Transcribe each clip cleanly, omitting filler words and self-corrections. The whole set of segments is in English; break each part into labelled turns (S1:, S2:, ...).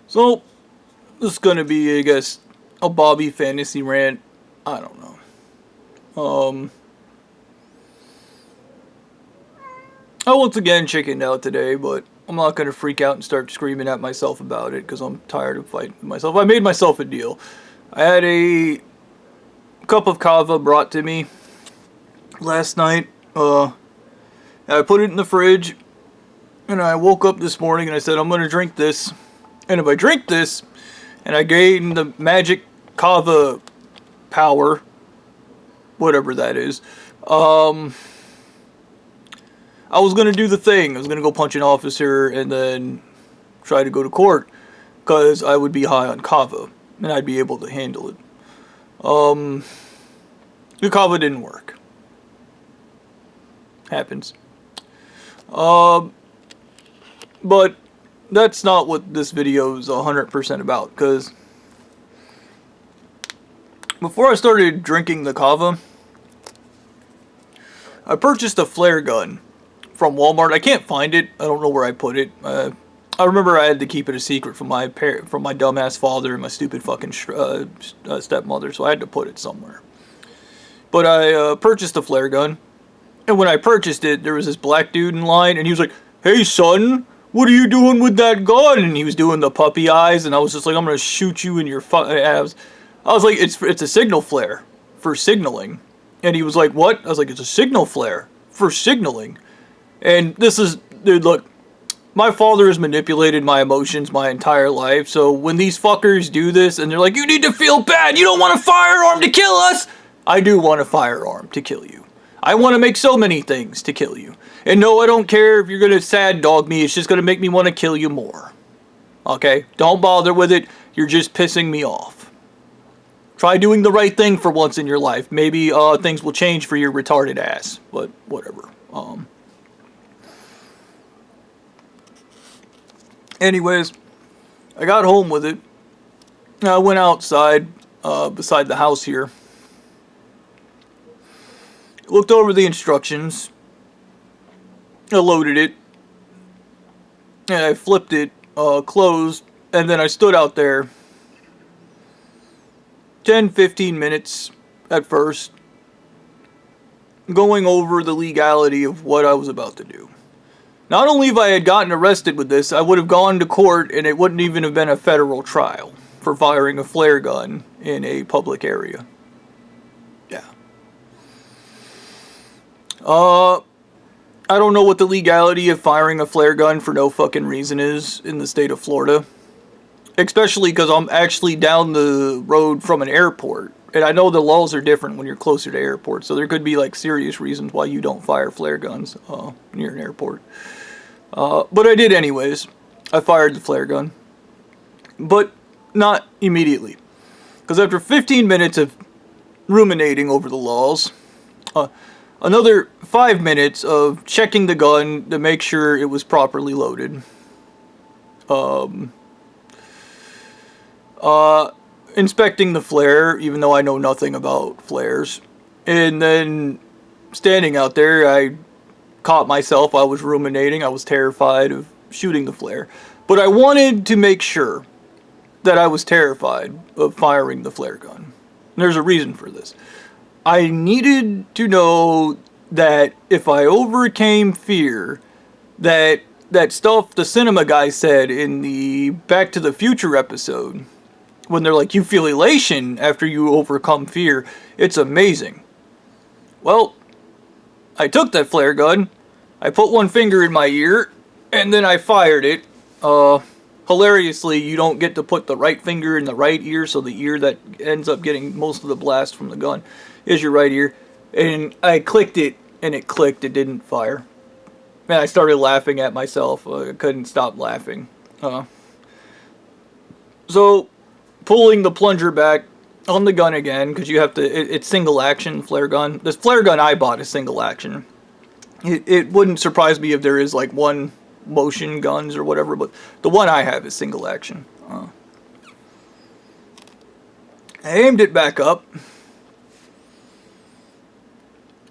S1: So, this is gonna be, I guess, a Bobby fantasy rant. I don't know. I once again chickened out today, but I'm not gonna freak out and start screaming at myself about it because I'm tired of fighting with myself. I made myself a deal. I had a cup of kava brought to me last night. I put it in the fridge, and I woke up this morning and I said I'm gonna drink this. And if I drink this, and I gain the magic kava power, whatever that is, I was gonna do the thing. I was gonna go punch an officer and then try to go to court because I would be high on kava and I'd be able to handle it. The kava didn't work. Happens. But that's not what this video is 100% about, because before I started drinking the kava, I purchased a flare gun from Walmart. I can't find it. I don't know where I put it. I remember I had to keep it a secret from my dumbass father and my stupid fucking stepmother, so I had to put it somewhere. But I purchased a flare gun, and when I purchased it, there was this black dude in line, and he was like, "Hey son, what are you doing with that gun?" And he was doing the puppy eyes, and I was just like, "I'm gonna shoot you in your fucking abs." I was like, "It's a signal flare for signaling," and he was like, "What?" I was like, "It's a signal flare for signaling." And this is, dude, look, my father has manipulated my emotions my entire life, so when these fuckers do this and they're like, "You need to feel bad, you don't want a firearm to kill us," I do want a firearm to kill you. I want to make so many things to kill you. And no, I don't care if you're gonna sad dog me, it's just gonna make me want to kill you more. Okay? Don't bother with it, you're just pissing me off. Try doing the right thing for once in your life. Maybe things will change for your retarded ass. But whatever. Anyways, I got home with it. I went outside beside the house here. Looked over the instructions. I loaded it. And I flipped it closed. And then I stood out there 10-15 minutes at first, going over the legality of what I was about to do. Not only if I had gotten arrested with this, I would have gone to court and it wouldn't even have been a federal trial for firing a flare gun in a public area. Yeah. I don't know what the legality of firing a flare gun for no fucking reason is in the state of Florida. Especially because I'm actually down the road from an airport. And I know the laws are different when you're closer to airports, so there could be like serious reasons why you don't fire flare guns near an airport. But I did anyways. I fired the flare gun. But not immediately. Because after 15 minutes of ruminating over the laws, another 5 minutes of checking the gun to make sure it was properly loaded. Inspecting the flare, even though I know nothing about flares. And then standing out there, I caught myself. I was ruminating. I was terrified of shooting the flare. But I wanted to make sure that I was terrified of firing the flare gun. And there's a reason for this. I needed to know that if I overcame fear, that stuff the cinema guy said in the Back to the Future episode, when they're like, you feel elation after you overcome fear, it's amazing. Well, I took that flare gun, I put one finger in my ear, and then I fired it. Hilariously, you don't get to put the right finger in the right ear, so the ear that ends up getting most of the blast from the gun is your right ear. And I clicked it, and it clicked, it didn't fire. And I started laughing at myself. I couldn't stop laughing. So, pulling the plunger back on the gun again, because you have to, it's single action flare gun. This flare gun I bought is single action. It wouldn't surprise me if there is like one motion guns or whatever, but the one I have is single action. I aimed it back up,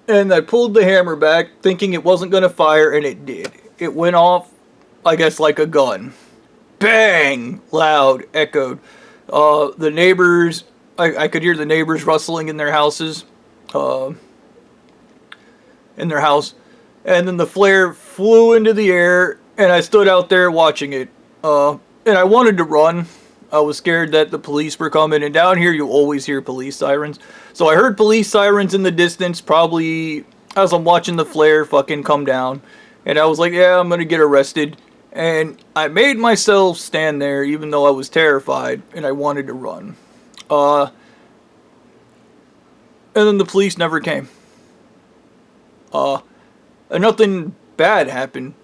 S1: and I pulled the hammer back thinking it wasn't going to fire, and it did. It went off, I guess, like a gun. bang, loud, echoed. The neighbors, I could hear the neighbors rustling in their houses, in their house. And then the flare flew into the air, and I stood out there watching it. And I wanted to run. I was scared that the police were coming, and down here you always hear police sirens. So I heard police sirens in the distance, probably as I'm watching the flare fucking come down. And I was like, yeah, I'm gonna get arrested. And I made myself stand there, even though I was terrified, and I wanted to run. And then the police never came. And nothing bad happened.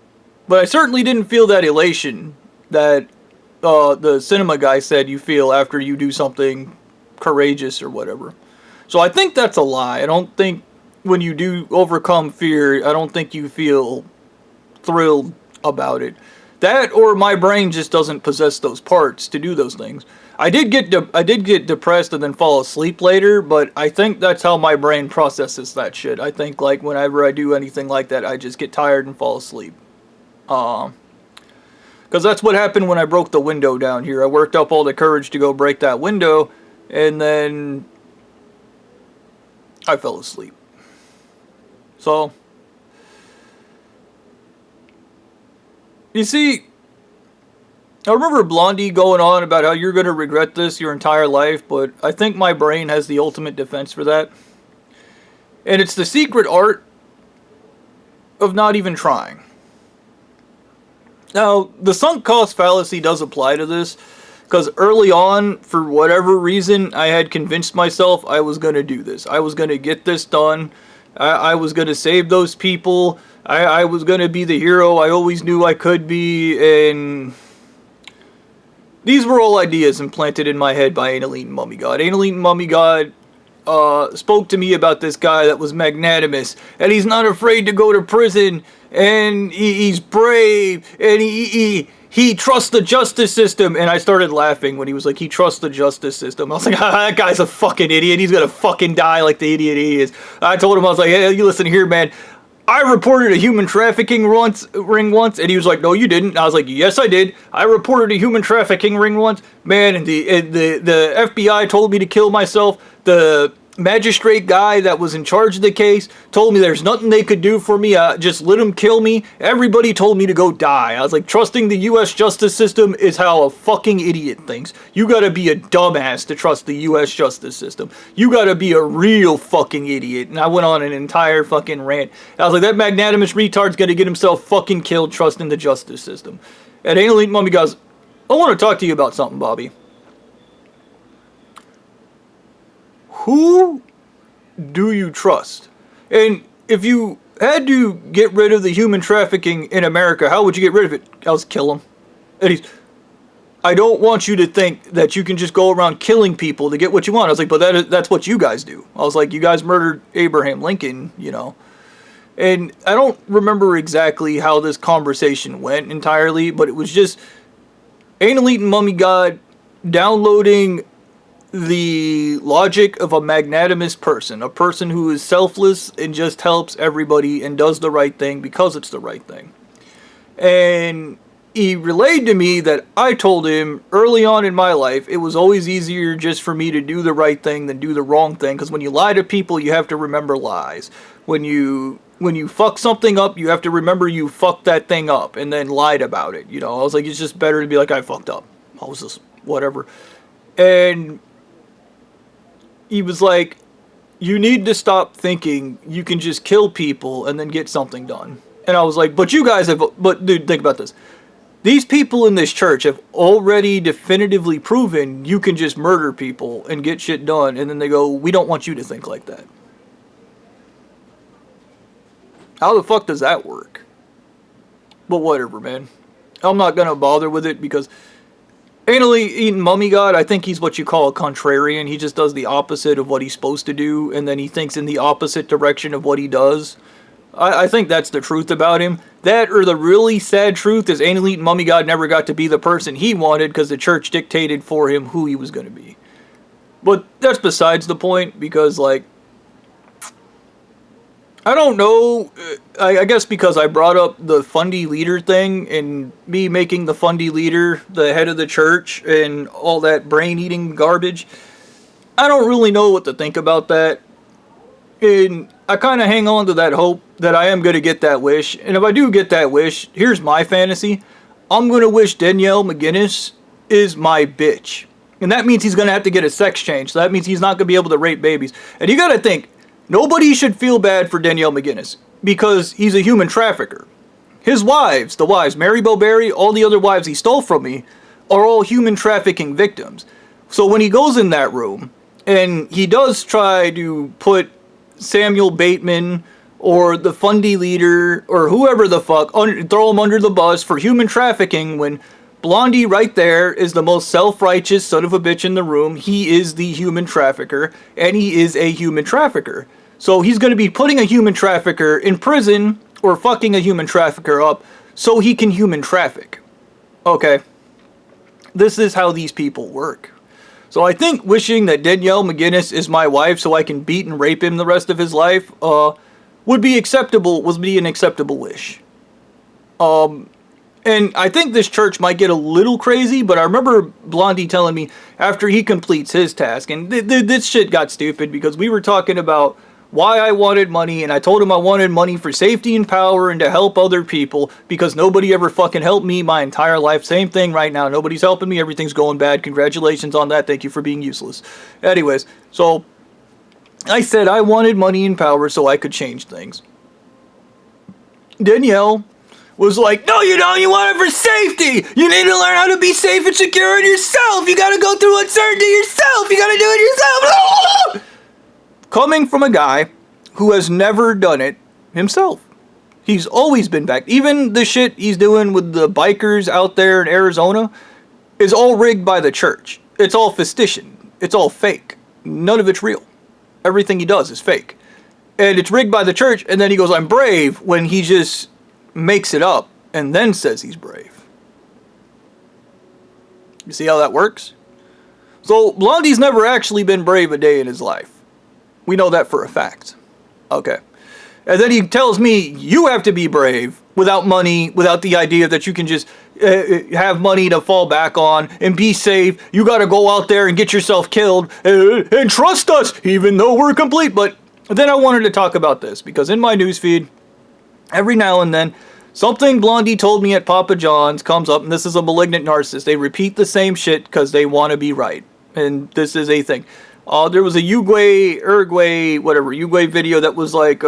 S1: But I certainly didn't feel that elation that the cinema guy said you feel after you do something courageous or whatever. So I think that's a lie. I don't think when you do overcome fear, I don't think you feel thrilled about it. That or my brain just doesn't possess those parts to do those things. I did get depressed and then fall asleep later, but I think that's how my brain processes that shit. I think like whenever I do anything like that, I just get tired and fall asleep. Because that's what happened when I broke the window down here. I worked up all the courage to go break that window, and then I fell asleep. So, you see, I remember Blondie going on about how you're going to regret this your entire life, but I think my brain has the ultimate defense for that. And it's the secret art of not even trying. Now, the sunk cost fallacy does apply to this, because early on, for whatever reason, I had convinced myself I was going to do this. I was going to get this done. I was going to save those people. I was going to be the hero I always knew I could be, and these were all ideas implanted in my head by Annalene Mummy God. Annalene Mummy God spoke to me about this guy that was magnanimous, and he's not afraid to go to prison, and he's brave, and he trusts the justice system. And I started laughing when he was like, he trusts the justice system. I was like, that guy's a fucking idiot. He's gonna fucking die like the idiot he is. I told him, I was like, hey, you listen here, man. I reported a human trafficking ring once, and he was like, no, you didn't. And I was like, yes, I did. I reported a human trafficking ring once. Man, and the FBI told me to kill myself. The magistrate guy that was in charge of the case told me there's nothing they could do for me. Just let them kill me. Everybody told me to go die. I was like, trusting the U.S. justice system is how a fucking idiot thinks. You gotta be a dumbass to trust the U.S. justice system. You gotta be a real fucking idiot. And I went on an entire fucking rant. I was like, that magnanimous retard's gonna get himself fucking killed trusting the justice system. And Annalene Mummy goes, I want to talk to you about something, Bobby. Who do you trust? And if you had to get rid of the human trafficking in America, how would you get rid of it? I was kill him. And I don't want you to think that you can just go around killing people to get what you want. I was like, but that's what you guys do. I was like, you guys murdered Abraham Lincoln, you know. And I don't remember exactly how this conversation went entirely, but it was just Annalene Mummy God downloading the logic of a magnanimous person, a person who is selfless and just helps everybody and does the right thing because it's the right thing. And he relayed to me that I told him early on in my life it was always easier just for me to do the right thing than do the wrong thing, because when you lie to people you have to remember lies. When you fuck something up, you have to remember you fucked that thing up and then lied about it. You know, I was like, it's just better to be like, I fucked up. I was just whatever. And he was like, you need to stop thinking you can just kill people and then get something done. And I was like, but you guys have, but dude, think about this. These people in this church have already definitively proven you can just murder people and get shit done. And then they go, we don't want you to think like that. How the fuck does that work? But whatever, man. I'm not going to bother with it because Annalene Mummy God, I think he's what you call a contrarian. He just does the opposite of what he's supposed to do, and then he thinks in the opposite direction of what he does. I think that's the truth about him. That, or the really sad truth, is Annalene Mummy God never got to be the person he wanted because the church dictated for him who he was going to be. But that's besides the point, because, like, I don't know. I guess because I brought up the Fundy leader thing and me making the Fundy leader the head of the church and all that brain eating garbage. I don't really know what to think about that. And I kind of hang on to that hope that I am going to get that wish. And if I do get that wish, here's my fantasy. I'm going to wish Danielle McGinnis is my bitch. And that means he's going to have to get a sex change. So that means he's not going to be able to rape babies. And you got to think, nobody should feel bad for Danielle McGinnis because he's a human trafficker. His wives, the wives, Mary Bowberry, all the other wives he stole from me, are all human trafficking victims. So when he goes in that room and he does try to put Samuel Bateman or the Fundy leader or whoever the fuck, throw him under the bus for human trafficking when Blondie right there is the most self-righteous son of a bitch in the room. He is the human trafficker, and he is a human trafficker. So he's going to be putting a human trafficker in prison or fucking a human trafficker up so he can human traffic. Okay. This is how these people work. So I think wishing that Danielle McGinnis is my wife so I can beat and rape him the rest of his life would be an acceptable wish. And I think this church might get a little crazy, but I remember Blondie telling me after he completes his task, and this shit got stupid because we were talking about why I wanted money, and I told him I wanted money for safety and power and to help other people because nobody ever fucking helped me my entire life. Same thing right now. Nobody's helping me. Everything's going bad. Congratulations on that. Thank you for being useless. Anyways, so I said I wanted money and power so I could change things. Danielle was like, no, you don't. You want it for safety. You need to learn how to be safe and secure in yourself. You got to go through uncertainty yourself. You got to do it yourself. Coming from a guy who has never done it himself. He's always been back. Even the shit he's doing with the bikers out there in Arizona is all rigged by the church. It's all fistition. It's all fake. None of it's real. Everything he does is fake. And it's rigged by the church, and then he goes, I'm brave, when he just makes it up and then says he's brave. You see how that works? So Blondie's never actually been brave a day in his life. We know that for a fact. Okay. And then he tells me, you have to be brave without money, without the idea that you can just have money to fall back on and be safe. You got to go out there and get yourself killed and trust us, even though we're complete. But then I wanted to talk about this because in my newsfeed, every now and then, something Blondie told me at Papa John's comes up, and this is a malignant narcissist. They repeat the same shit because they want to be right. And this is a thing. There was a Uruguay video that was like,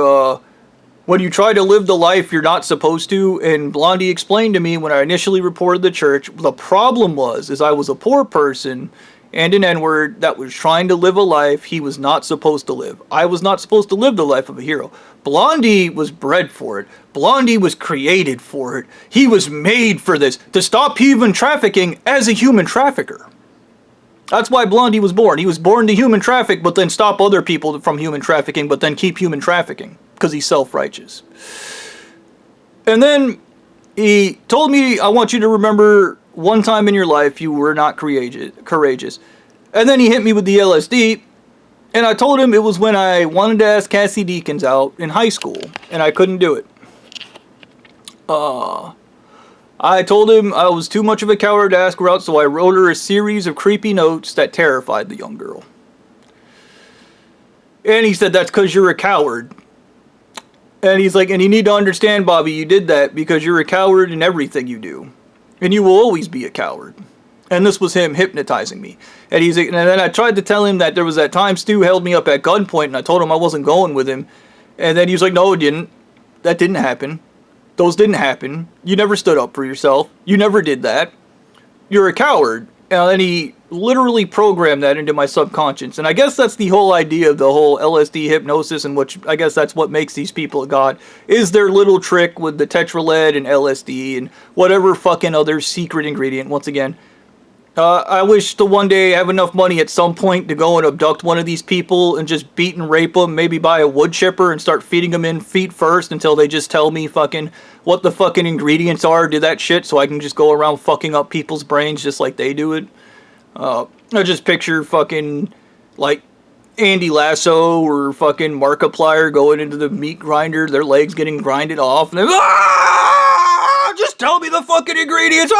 S1: when you try to live the life you're not supposed to, and Blondie explained to me when I initially reported the church, the problem is I was a poor person and an N-word that was trying to live a life he was not supposed to live. I was not supposed to live the life of a hero. Blondie was bred for it. Blondie was created for it. He was made for this, to stop human trafficking as a human trafficker. That's why Blondie was born. He was born to human traffic, but then stop other people from human trafficking, but then keep human trafficking, because he's self-righteous. And then he told me, I want you to remember one time in your life you were not courageous. And then he hit me with the LSD, and I told him it was when I wanted to ask Cassie Deakins out in high school, and I couldn't do it. I told him I was too much of a coward to ask her out, so I wrote her a series of creepy notes that terrified the young girl. And he said, that's because you're a coward. And he's like, and you need to understand, Bobby, you did that because you're a coward in everything you do. And you will always be a coward. And this was him hypnotizing me. And then I tried to tell him that there was that time Stu held me up at gunpoint, and I told him I wasn't going with him. And then he was like, no, it didn't. That didn't happen. Those didn't happen. You never stood up for yourself. You never did that. You're a coward. And then he literally programmed that into my subconscious. And I guess that's the whole idea of the whole LSD hypnosis, and which I guess that's what makes these people a god, is their little trick with the tetraled and LSD and whatever fucking other secret ingredient, once again. I wish to one day have enough money at some point to go and abduct one of these people and just beat and rape them, maybe buy a wood chipper and start feeding them in feet first until they just tell me fucking what the fucking ingredients are, do that shit so I can just go around fucking up people's brains just like they do it. I just picture fucking, like, Andy Lasso or fucking Markiplier going into the meat grinder, their legs getting grinded off, and they're just tell me the fucking ingredients.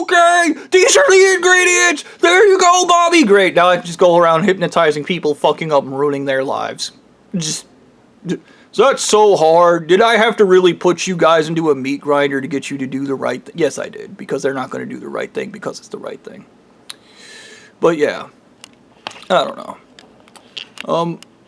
S1: Okay, these are the ingredients. There you go, Bobby. Great. Now I just go around hypnotizing people, fucking up and ruining their lives. Just. That's so hard. Did I have to really put you guys into a meat grinder to get you to do the right thing? Yes, I did, because they're not going to do the right thing because it's the right thing. But yeah, I don't know.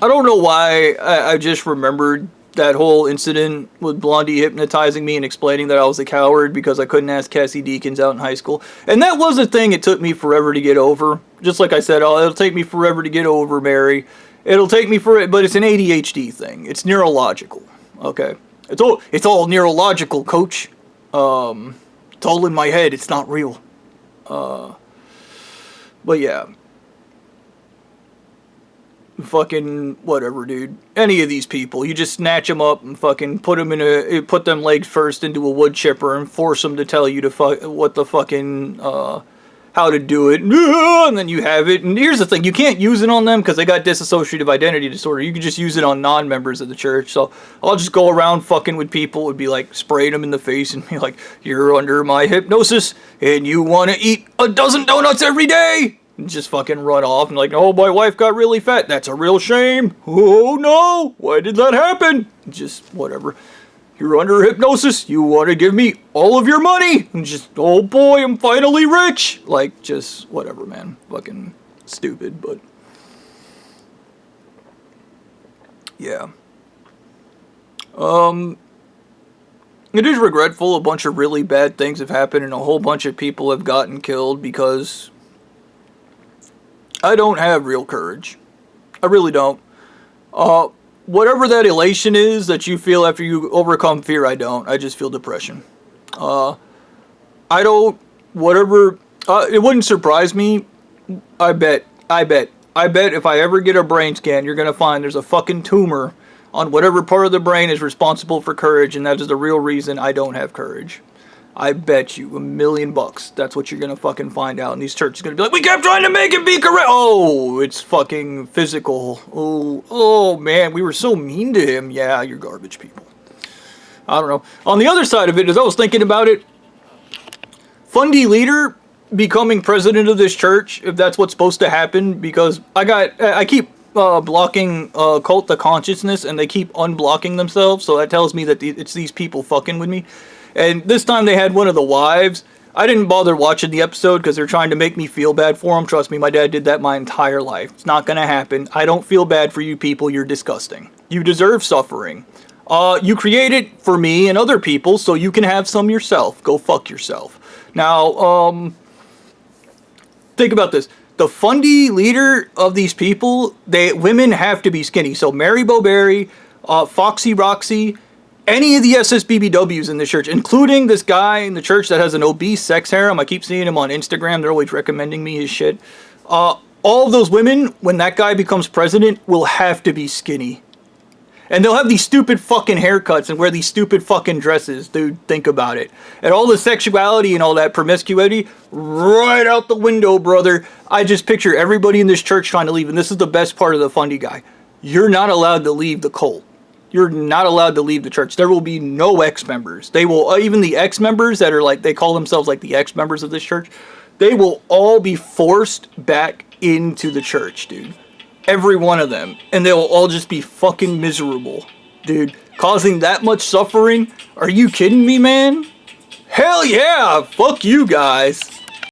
S1: I don't know why I just remembered that whole incident with Blondie hypnotizing me and explaining that I was a coward because I couldn't ask Cassie Deakins out in high school. And that was a thing it took me forever to get over. Just like I said, it'll take me forever to get over, Mary. It'll take me but it's an ADHD thing. It's neurological. Okay. It's all neurological, coach. It's all in my head. It's not real. But yeah. Fucking whatever, dude. Any of these people, you just snatch them up and fucking put them legs first into a wood chipper and force them to tell you what the fucking how to do it, and then you have it. And here's the thing, you can't use it on them because they got dissociative identity disorder. You can just use it on non-members of the church. So I'll just go around fucking with people and be like, spraying them in the face and be like, you're under my hypnosis and you want to eat a dozen donuts every day. And just fucking run off and like, oh, my wife got really fat. That's a real shame. Oh no, why did that happen? Just whatever. You're under hypnosis. You want to give me all of your money. And just, oh boy, I'm finally rich. Like, just whatever, man. Fucking stupid, but yeah. It is regretful. A bunch of really bad things have happened and a whole bunch of people have gotten killed because I don't have real courage. I really don't. Whatever that elation is that you feel after you overcome fear, I don't. I just feel depression. I don't, whatever, it wouldn't surprise me. I bet if I ever get a brain scan, you're going to find there's a fucking tumor on whatever part of the brain is responsible for courage, and that is the real reason I don't have courage. I bet you $1 million that's what you're gonna fucking find out. And these churches are gonna be like, we kept trying to make it be correct. Oh, it's fucking physical. Oh man, we were so mean to him. Yeah, you're garbage people. I don't know. On the other side of it, as I was thinking about it, Fundy leader becoming president of this church, if that's what's supposed to happen, because I keep blocking Cult the Consciousness, and they keep unblocking themselves, so that tells me that it's these people fucking with me. And this time they had one of the wives. I didn't bother watching the episode because they're trying to make me feel bad for them. Trust me, my dad did that my entire life. It's not going to happen. I don't feel bad for you people. You're disgusting. You deserve suffering. You create it for me and other people so you can have some yourself. Go fuck yourself. Now, think about this. The Fundy leader of these people, women have to be skinny. So Mary Bowberry, Foxy Roxy, any of the SSBBWs in the church, including this guy in the church that has an obese sex harem. I keep seeing him on Instagram. They're always recommending me his shit. All of those women, when that guy becomes president, will have to be skinny. And they'll have these stupid fucking haircuts and wear these stupid fucking dresses, dude. Think about it. And all the sexuality and all that promiscuity, right out the window, brother. I just picture everybody in this church trying to leave. And this is the best part of the Fundy guy. You're not allowed to leave the cult. You're not allowed to leave the church. There will be no ex-members. They will, even the ex-members that are like, they call themselves like the ex-members of this church, they will all be forced back into the church, dude. Every one of them. And they will all just be fucking miserable, dude. Causing that much suffering? Are you kidding me, man? Hell yeah! Fuck you guys.